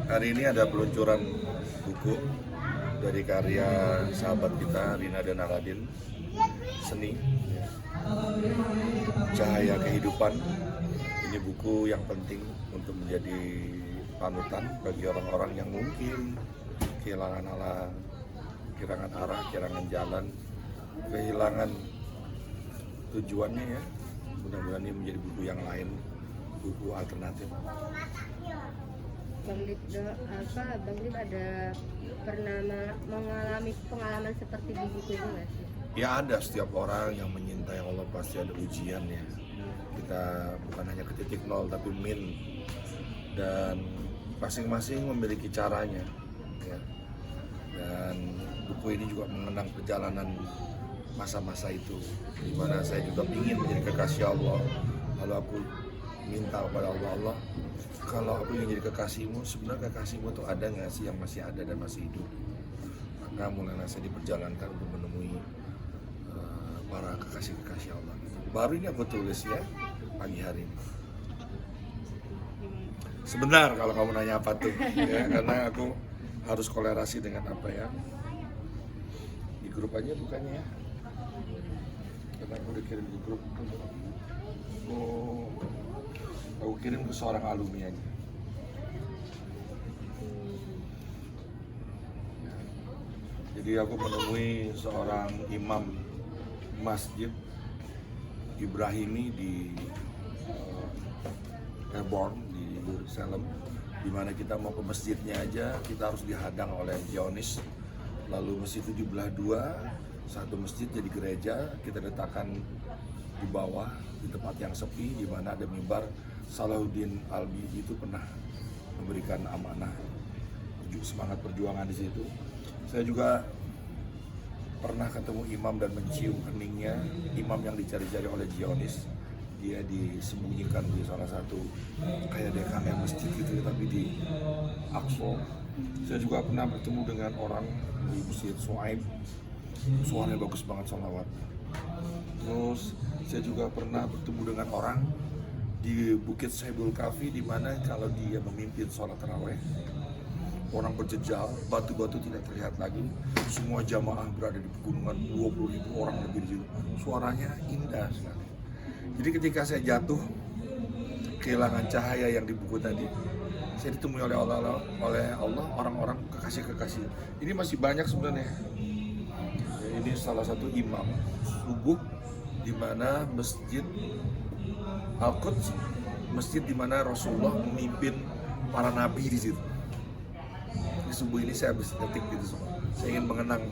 Hari ini ada peluncuran buku dari karya sahabat kita Rina dan Aladin, Seni Cahaya Kehidupan. Ini buku yang penting untuk menjadi panutan bagi orang-orang yang mungkin kehilangan arah, kehilangan jalan, kehilangan tujuannya ya. Mudah-mudahan ini menjadi buku yang lain, buku alternatif. Bang Lid ada pernah mengalami pengalaman seperti di buku ini nggak sih? Ya ada, setiap orang yang menyintai Allah pasti ada ujian ya. Kita bukan hanya ke titik nol tapi min, dan masing-masing memiliki caranya ya. Dan buku ini juga mengenang perjalanan masa-masa itu, di mana saya juga ingin menjadi kekasih Allah. Lalu aku minta kepada Allah, kalau aku ingin jadi kekasihmu, sebenarnya kekasihmu itu ada nggak sih yang masih ada dan masih hidup? Maka mulailah saya diperjalankan untuk menemui para kekasih-kekasih Allah. Baru ini aku tulis ya pagi hari ini. Sebentar kalau kamu nanya apa tuh, ya, karena aku harus kolerasi dengan apa ya di grup aja bukannya ya, karena aku udah kirim di grup. Aku kirim ke seorang alumni aja. Jadi aku menemui seorang imam masjid Ibrahimi di Airborne di Yerusalem, di mana kita mau ke masjidnya aja kita harus dihadang oleh Zionis. Lalu masjid itu dibelah dua, satu masjid jadi gereja, kita letakkan di bawah di tempat yang sepi, di mana ada mimbar. Salahuddin Albi itu pernah memberikan amanah semangat perjuangan di situ. Saya juga pernah ketemu imam dan mencium keningnya, imam yang dicari-cari oleh Zionis. Dia disembunyikan di salah satu kayak dekannya masjid gitu, tapi di Aqsa. Saya juga pernah bertemu dengan orang di Masjid Suaib, suaranya bagus banget sholawat. Terus saya juga pernah bertemu dengan orang di Bukit Saibul Kafi, di mana kalau dia memimpin sholat taraweh, orang berjejal, batu-batu tidak terlihat lagi, semua jamaah berada di pegunungan, 20.000 orang lebih di situ. Suaranya indah sekali. Jadi ketika saya jatuh, kehilangan cahaya yang di buku tadi, saya ditemui oleh Allah orang-orang kekasih-kekasih. Ini masih banyak sebenarnya. Ini salah satu imam subuh di mana Masjid Al-Quds, masjid di mana Rasulullah memimpin para nabi di situ. Di subuh ini saya habis ketik gitu semua. Saya ingin mengenang.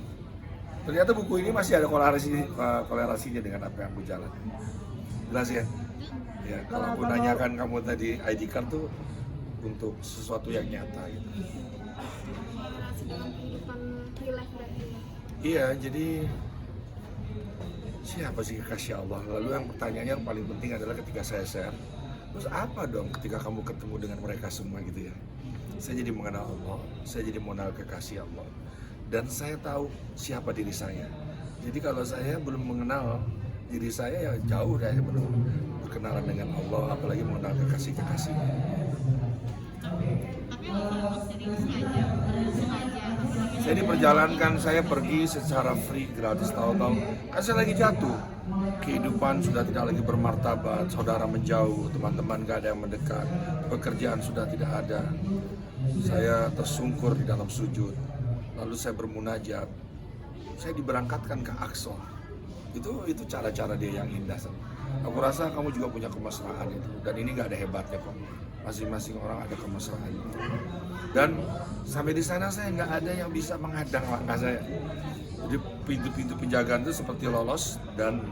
Ternyata buku ini masih ada kolerasinya dengan apa yang aku jalan. Jelas ya? Ya, kalau aku nanyakan kamu tadi ID card tuh untuk sesuatu yang nyata gitu. Relasi dengan kehidupan real life berarti ya? Iya, jadi siapa sih kekasih Allah? Lalu yang pertanyaannya yang paling penting adalah ketika saya share, terus apa dong ketika kamu ketemu dengan mereka semua gitu ya? Saya jadi mengenal Allah, saya jadi mengenal kekasih Allah, dan saya tahu siapa diri saya. Jadi kalau saya belum mengenal diri saya, ya jauh dari belum berkenalan dengan Allah, apalagi mengenal kekasih-kekasihnya. Tapi kalau sengaja Saya diperjalankan, saya pergi secara free, gratis, tahu-tahu kan saya lagi jatuh. Kehidupan sudah tidak lagi bermartabat, saudara menjauh, teman-teman gak ada yang mendekat, pekerjaan sudah tidak ada. Saya tersungkur di dalam sujud, lalu saya bermunajat. Saya diberangkatkan ke Aqsa. Itu cara-cara dia yang indah. Aku rasa kamu juga punya kemesraan itu, dan ini gak ada hebatnya kok. Masing-masing orang ada kemesraan. Dan sampai di sana saya nggak ada yang bisa menghadang langkah saya. Jadi pintu-pintu penjagaan itu seperti lolos, dan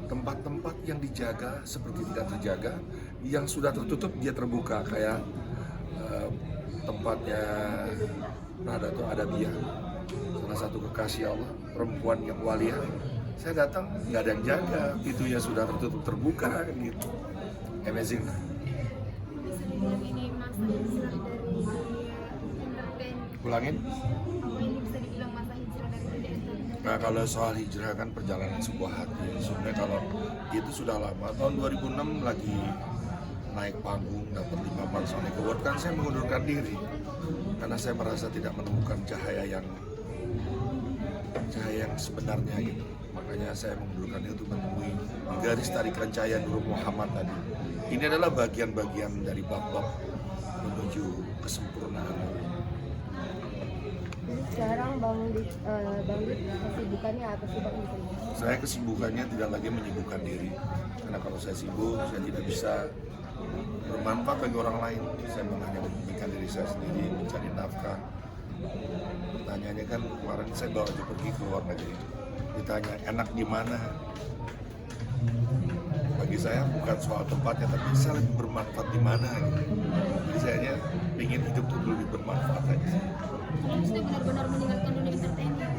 tempat-tempat yang dijaga seperti tidak terjaga. Yang sudah tertutup dia terbuka, kayak tempatnya Nadatul Adabiyah, salah satu kekasih Allah, perempuan yang walia. Saya datang nggak ada yang jaga, pintunya sudah tertutup terbuka gitu. Amazing. ini masa hijrah dari dunia entertain. Ulangin. Apa ini bisa dibilang masa hijrah dari dunia entertain? Nah, kalau soal hijrah kan perjalanan sebuah hati. Sebenarnya kalau itu sudah lama. Tahun 2006 lagi naik panggung, dapat 5 Panasonic Award, kan saya mengundurkan diri. karena saya merasa tidak menemukan cahaya yang sebenarnya gitu. Makanya saya mengundurkan diri untuk menemui garis tarikan cahaya Nur Muhammad tadi. Ini adalah bagian-bagian dari bab-bab menuju kesempurnaan. Jadi sekarang Bang Dik kesibukannya apa sih Bang? Saya kesibukannya tidak lagi menyibukkan diri, karena kalau saya sibuk saya tidak bisa bermanfaat bagi orang lain. Saya hanya memikirkan diri saya sendiri, mencari nafkah. Pertanyaannya kan kemarin saya baru aja pergi ke luar negeri, ditanya enak di mana. Bagi saya bukan soal tempatnya, tapi saya lebih bermanfaat di mana. Gitu. Jadi saya ingin hidup itu lebih bermanfaat aja. Kalau sudah benar-benar meninggalkan dunia entertainment,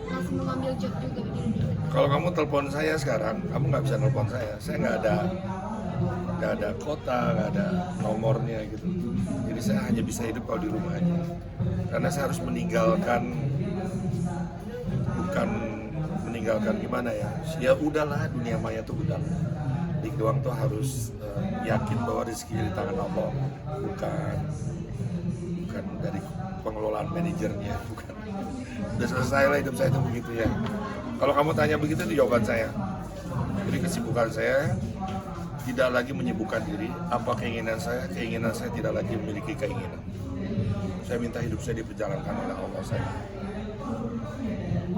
langsung mengambil job juga di dunia. Kalau kamu telepon saya sekarang, kamu nggak bisa telepon saya. Saya nggak ada kota, nggak ada nomornya gitu. Jadi saya hanya bisa hidup kalau di rumah aja. Karena saya harus meninggalkan, bukan meninggalkan gimana ya. Ya udahlah, dunia maya tuh udah. Dik doang tuh harus yakin bahwa rezeki di tangan Allah, bukan dari pengelolaan manajernya, bukan. Udah selesai lah hidup saya itu begitu ya. Kalau kamu tanya begitu itu jawaban saya. Jadi kesibukan saya tidak lagi menyibukkan diri. Apa keinginan saya? Keinginan saya tidak lagi memiliki keinginan. Saya minta hidup saya diperjalankan oleh Allah saya.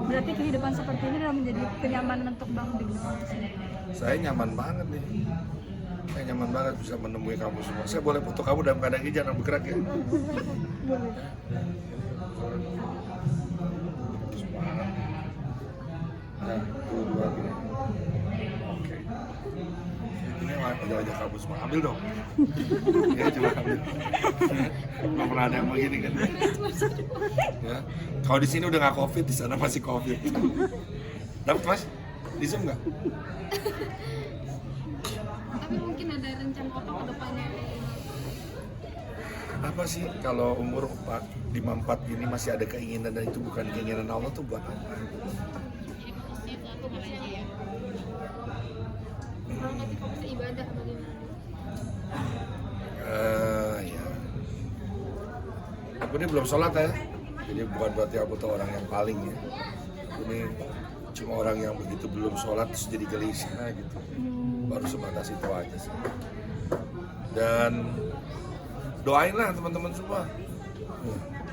Berarti kehidupan seperti ini adalah menjadi kenyamanan untuk Bang Dik. Saya nyaman banget nih. Saya nyaman banget bisa menemui kamu semua. Saya boleh foto kamu dalam keadaan ini, jangan bergerak ya. Nah, tuh dua gini. Oke. Ini wajah-wajah kamu semua. Ambil dong. Ya, coba ambil. Nggak pernah ada yang begini kan. Ya. Kalau di sini udah nggak COVID, di sana masih COVID. Dapat mas? Di Zoom nggak? Tapi mungkin ada rencana apa ke depannya? Apa sih kalau umur 54 ini masih ada keinginan dan itu bukan keinginan Allah tuh buat apa? Jadi fokusnya ke Tuhan aja ya. Kalau nggak fokus ibadah bagaimana? Ya. Aku ini belum sholat ya, jadi bukan berarti aku tuh orang yang paling ya. Aku ini cuma orang yang begitu belum sholat terus jadi gelisah gitu. Baru sebatas itu aja sih. Dan doain lah teman-teman semua.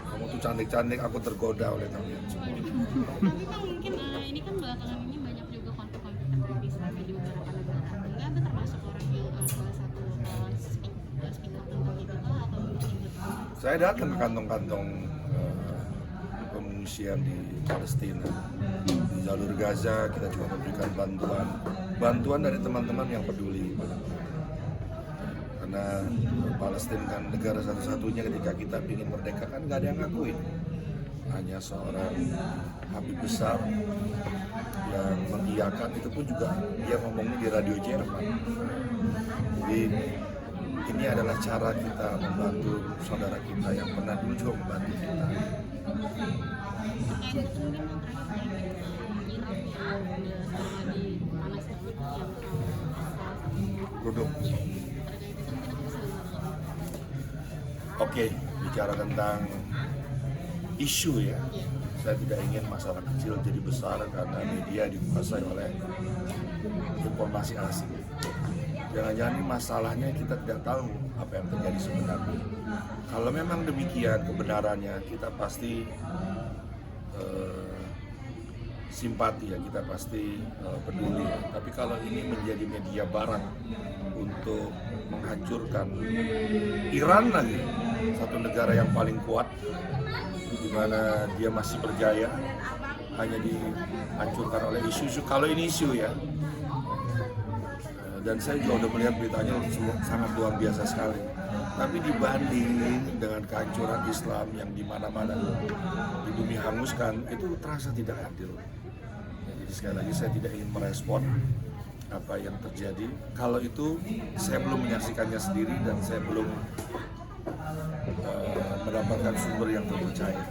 Kamu tuh cantik-cantik, aku tergoda oleh kalian semua. Tapi kan mungkin ini kan belakangan ini banyak juga konflik-konflik terjadi di Islam di beberapa negara. Enggak ada termasuk orang yang salah satu speak up tentang itu kah atau mungkin Saya datang ke kantong-kantong pengungsian di Palestina, di jalur Gaza. Kita juga memberikan bantuan dari teman-teman yang peduli. Karena Palestina kan negara satu-satunya ketika kita ingin merdeka kan nggak ada yang ngakuin. Hanya seorang Habib besar yang mengiyakan, itu pun juga dia ngomongnya di radio Jerman. Jadi ini adalah cara kita membantu saudara kita yang pernah dulu juga membantu kita. terkait itu mungkin yang terakhir Irak yang udah selama di panas banget yang salah satu Duduk. terkait itu mungkin aku bisa Oke, bicara tentang isu ya. Saya tidak ingin masalah kecil jadi besar karena media dikuasai oleh informasi asing. Jangan-jangan ini masalahnya kita tidak tahu apa yang terjadi sebenarnya. Kalau memang demikian kebenarannya, kita pasti simpati ya, kita pasti peduli. Tapi kalau ini menjadi media barat untuk menghancurkan Iran lagi, satu negara yang paling kuat, di mana dia masih berjaya, hanya dihancurkan oleh isu-isu. Kalau ini isu ya, dan saya juga udah melihat beritanya sangat luar biasa sekali. Tapi dibanding dengan kehancuran Islam yang di mana-mana di bumi hanguskan, itu terasa tidak adil. Jadi sekali lagi saya tidak ingin merespon apa yang terjadi. Kalau itu saya belum menyaksikannya sendiri dan saya belum mendapatkan sumber yang terpercaya.